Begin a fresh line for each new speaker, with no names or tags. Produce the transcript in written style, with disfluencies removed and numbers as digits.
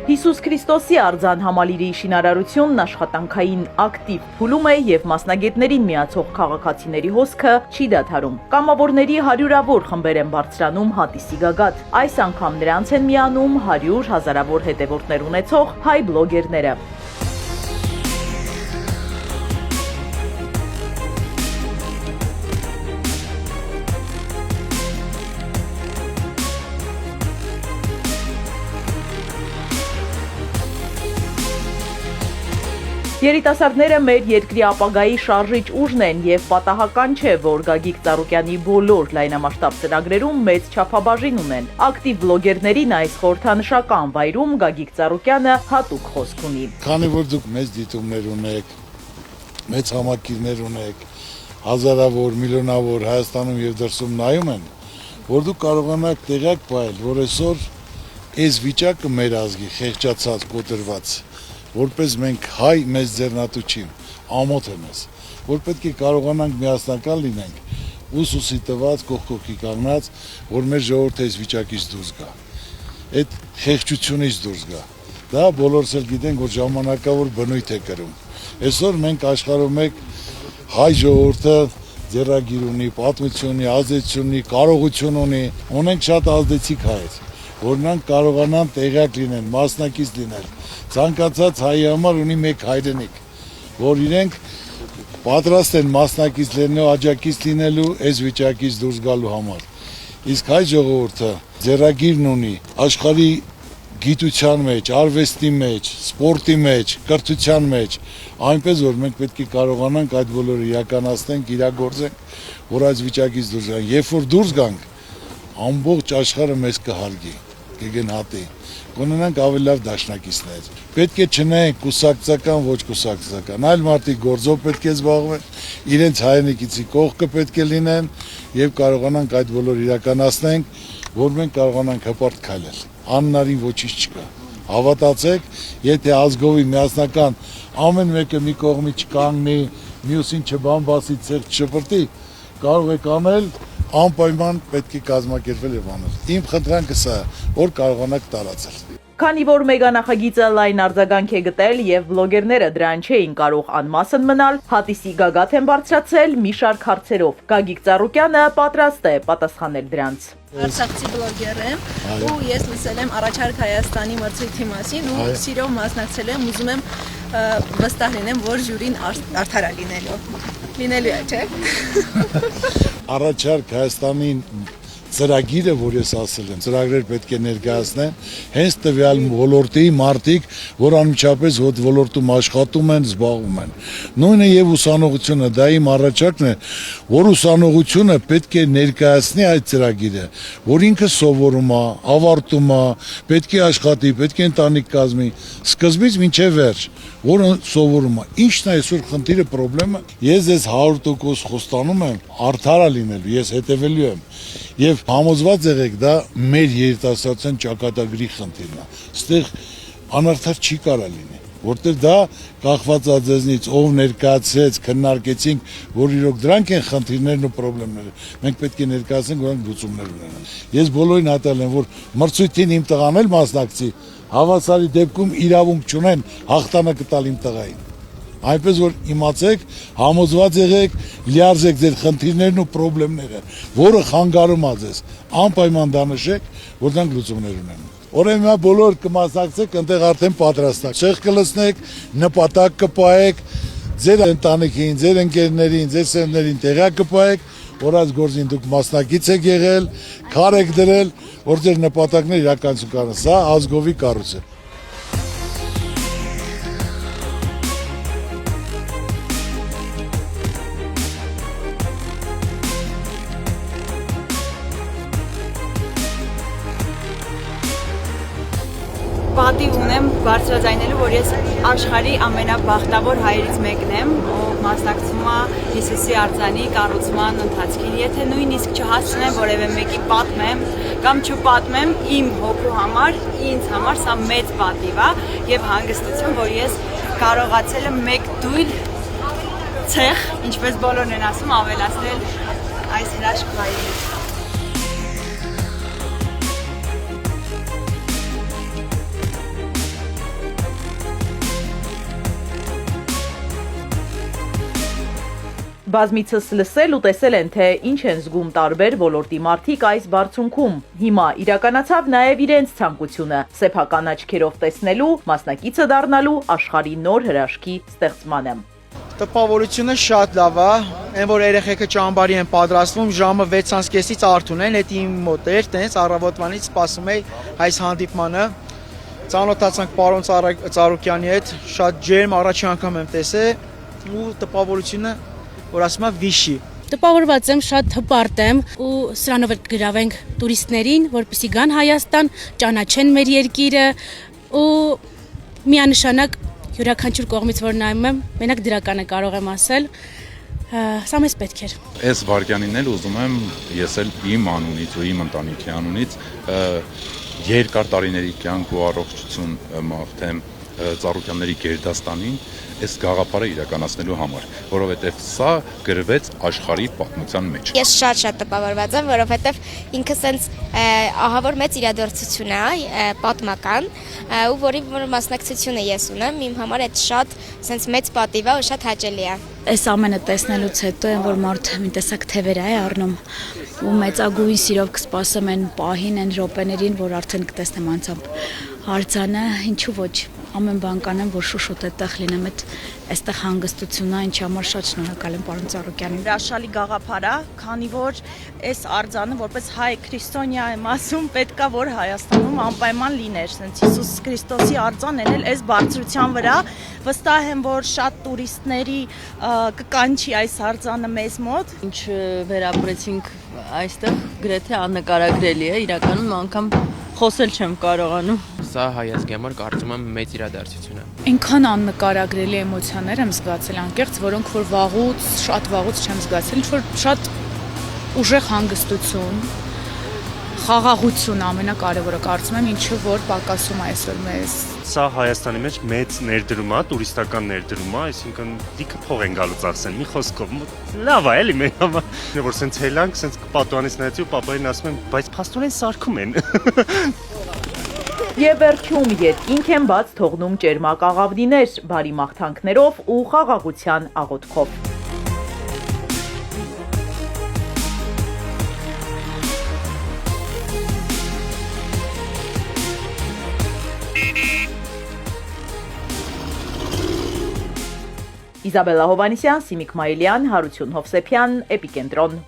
Հիսուս Քրիստոսի արձան համալիրի շինարարությունն աշխատանքային ակտիվ փուլում է եւ մասնագետներին միացող քաղաքացիների հոսքը չի դադարում։ Կամավորների հարյուրավոր խմբեր են բարձրանում հատիսի գագաթ։ Այս անգամ նրանց են միանում 100 հազարավոր հետևորդներ ունեցող հայ բլոգերները։ Երիտասարդները մեր երկրի ապագայի շարժիչ ուժն են եւ պատահական չէ, որ Գագիկ Ծառուկյանի բոլոր լայնամասշտաբ ծրագրերում մեծ չափաբաժին ունեն։ Ակտիվ բլոգերներին այս խորհրդանշական վայրում Գագիկ Ծառուկյանը հատուկ խոսք ունի։
Քանի որ դուք մեծ դիտումներ ունեք, մեծ համակիրներ ունեք, հազարավոր, միլիոնավոր Հայաստանում եւ դրսում նայում են, որ դուք կարողանաք տեղյակ պահել, որ այսօր այս վիճակը մեր ազգի խեղճացած, կոտրված որպես մենք հայ մեզ ձեռնատու ամոթ է մեզ, որ պետք է կարողանանք միասնական լինենք, ուսուսի տված, կողքոքի կանգնած, որ մեր ժողովուրդը այս վիճակից դուրս գա, այդ խեղճությունից դուրս գա, դա բոլորս էլ գիտենք, որ ժամանակավոր բնույթ է կրում, այսօր մենք աշխարհում ենք հայ ժողովուրդը ձեռագիր ունի, պատմություն ունի, ազդեցություն ունի, կարողություն ունի, ունենք շատ ազդեցիկ հայեր, որ նրանք կարողանան տեղյակ լինեն, մասնակից լինել, ցանկացած հայի համար ունի մեկ հայրենիք, որ իրենք պատրաստ են մասնակից լինելու, աջակից լինելու այս վիճակից դուրս գալու համար։ Իսկ հայ ժողովուրդը ձեռագիրն ունի աշխարհի գիտության մեջ, արվեստի մեջ, սպորտի մեջ, կրթության մեջ, այնպես որ մենք պետք է կարողանանք այդ բոլորը իրականացնենք, իրագործենք, որ այս վիճակից դուրս գանք։ Երբ որ դուրս գանք, ամբողջ աշխարհը մեզ կհարգի, կգնահատի, կունենանք ավելի լավ դաշնակիցներ։ Պետք է չնայենք կուսակցական, ոչ կուսակցական, այլ մարդիկ գործով պետք է զբաղվեն, իրենց հայրենիքիցի կողքը պետք է լինեն եւ կարողանանք այդ բոլորը իրականացնենք, որ մենք կարողանանք հպարտ քայլել։ Անհնարին ոչինչ չկա։ Հավատացեք, եթե ազգովի միասնական ամեն մեկը մի կողմի չկանգնի, մյուսին չբամբասի, ցեղ չշպրտի, կարող եք անել անպայման պետք է կազմակերպել եւ անել։ Իմ խնդրանքը սա է, որ կարողանաք տարածել։
Քանի որ մեգանախագիծը լայն արձագանք է գտել եւ բլոգերները դրան չէին կարող անմասն մնալ, հատիսի գագաթ են բարձրացրել մի շարք հարցերով։ Գագիկ Ծառուկյանը պատրաստ է պատասխանել դրանց։
Արցախցի բլոգեր եմ ու ես լսել եմ առաջարկ Հայաստանի մրցույթի մասին ու սիրով մասնակցել եմ, ուզում եմ վստահ լինեմ, որ ժյուրին արդար է լինելու է, չէ՞։
Առաջարկ Հայաստանի ծրագիրը, որ ես ասել եմ, ծրագրեր պետք է ներկայացնեն, հենց տվյալ ոլորտի մարդիկ, որ անմիջապես հոտ ոլորտում աշխատում են, զբաղվում են։ Նույնը եւ ուսանողությունը, դա իմ առաջարկն է, որ ուսանողությունը պետք է ներկայացնի այդ ծրագիրը, որ ինքը սովորում է, ավարտում է, պետք է աշխատի, պետք է ընտանիք կազմի, սկզբից մինչև վերջ, որը սովորում է։ Ինչն է այսօր խնդիրը, խնդրեմը, ես ես 100% խոստանում եմ, արդար լինելու, ես հետևելու եմ։ Եվ համոզված եղեք, դա մեր երիտասարդության ճակատագրի խնդիրն է։ Այստեղ անարդար չի կարա լինի, որտեղ դա կախված է ձեզնից, ով ներկայացրեց, քննարկեցինք, որ իրոք դրանք են խնդիրներն ու խնդիրները։ Մենք պետք է ներկայացնենք, որոնք լուծումներ ունենան։ Ես բոլորին հատել եմ, որ մրցույթին իմ տղան էլ մասնակցի, հավասարի դեպքում իրավունք չունեն հաղթանակը տալ իմ տղային։ Այնպես որ իմացեք, համոզված եղեք, լիարժեք ձեր խնդիրներն ու խնդիրները, որը խանգարում է ձեզ, անպայման դա նշեք, որ դրանք լուծումներ ունեն։ Ուրեմն բոլոր կմասնակցեք, այնտեղ արդեն պատրաստ եք, շեղ կլցնեք, նպատակ կպահեք, ձեր ընտանիքին, ձեր ընկերներին, ձեր սերնդերին տեղյակ կպահեք, որ այս գործին դուք մասնակից եք եղել, քար եք դրել, որ ձեր նպատակները իրականություն կանեն։ Սա ազգովի կառույց է։
Պատիվ ունեմ բարձրաձայնելու, որ ես աշխարհի ամենաբախտավոր հայերից մեկն եմ, ով մասնակցում է Հիսուսի արձանի կառուցման ընթացքին։ Եթե նույնիսկ չհասցնեմ որևէ մեկի պատմեմ կամ չպատմեմ իմ հոգու համար, ինձ համար սա մեծ պատիվ է եւ հանգստություն, որ ես կարողացել եմ մեկ դույլ ցեխ, ինչպես բոլորն են ասում, ավելացնել այս հրաշք վայրին։
Բազմիցս լսել ու տեսել են, թե ինչ են զգում տարբեր ոլորտի մարդիկ այս բարձունքում։ Հիմա իրականացավ նաև իրենց ցանկությունը՝ սեփական աչքերով տեսնելու, մասնակիցը դառնալու աշխարհի նոր հրաշքի ստեղծմանը։
Տպավորությունը շատ լավ է, այն որ երեխեքը ճամբարի են պատրաստվում, ժամը 6:30-ից արթուն են, դա իմ մոտ էր, տենց առավոտվանից սպասում էի այս հանդիպմանը։ Ծանոթացանք պարոն Ծառուկյանի հետ, շատ ջերմ, առաջին անգամ եմ տեսել ու տպավորությունը, որ ասում եմ վիշի։
Տպավորված եմ, շատ հպարտ եմ ու սրանով գրավենք տուրիստներին, որպեսզի գան Հայաստան, ճանաչեն մեր երկիրը ու միանշանակ յուրաքանչյուր կողմից որ նայում եմ, մենակ դրականը կարող եմ ասել, սա մեզ պետք էր։
Այս վարքյանին էլ ուզում եմ ես էլ իմ անունից ու իմ ընտանիքի անունից երկար տարիների կյանք ու առողջություն մաղթեմ Ծառուկյանների գերդաստանին այս գաղափարը իրականացնելու համար, որովհետև սա գրվեց աշխարհի պատմության մեջ։
Ես շատ տպավորված եմ, որովհետև ինքը սենց ահավոր մեծ իրադարձություն է, պատմական, ու որի մասնակցությունը ես ունեմ, իմ համար այդ շատ սենց մեծ պատիվ է ու շատ հաճելի է։
Այս ամենը տեսնելուց հետո են, որ մարդը մի տեսակ թևեր է առնում ու մեծագույն սիրով կսպասեմ այն պահին, այն րոպեներին, որ արդեն կտեսնեմ անցամբ արձանը, ինչու ոչ, ամեն բան կանեմ, որ շուշոտ այդտեղ լինեմ, այստեղ հանգստությունն է, ինչի համար շատ շնորհակալ եմ պարոն Ծառուկյանին։
Հրաշալի գաղափար է, քանի որ այս արձանը որպես հայ քրիստոնյա եմ ասում, պետքա որ Հայաստանում անպայման լիներ, ասենց Հիսուս Քրիստոսի արձանն էլ այս բարձրության վրա, վստահ եմ, որ շատ տուրիստների կկանչի այս արձանը մեզ մոտ։
Ինչ վերապրեցինք այստեղ գրեթե աննկարագրելի է, իրականում անգամ խոսել չեմ կարողանում։
Սա հայազգի համար կարծում եմ մեծ իրադարձություն է։
Այնքան աննկարագրելի էմոցիաներ եմ զգացել անկեղծ, որոնք որ շատ վաղուց չեմ զգացել, ինչ որ շատ ուժեղ հանգստություն, խաղաղություն ամենակարևորը կարծում եմ, ինչու որ պակասում է այսօր մեզ։
Սա Հայաստանի մեջ մեծ ներդրում է, տուրիստական ներդրում է, այսինքն դիքը փող են գալու ծախսեն, մի խոսքով լավ է էլի մեր համար։ Որ սենց հելանք, սենց պատուանից նայեցի ու պապային ասում եմ, բայց փաստորեն սարքում են։
Եվ վերջում երկինք են բաց թողնում ճերմակ աղավնիներ, բարի մաղթանքներով ու խաղաղության աղոթքով։ Իզաբելլա Հովանեսյան, Սիմիկ Մայիլյան, Հարություն Հովսեփյան, Էպիկենտրոն։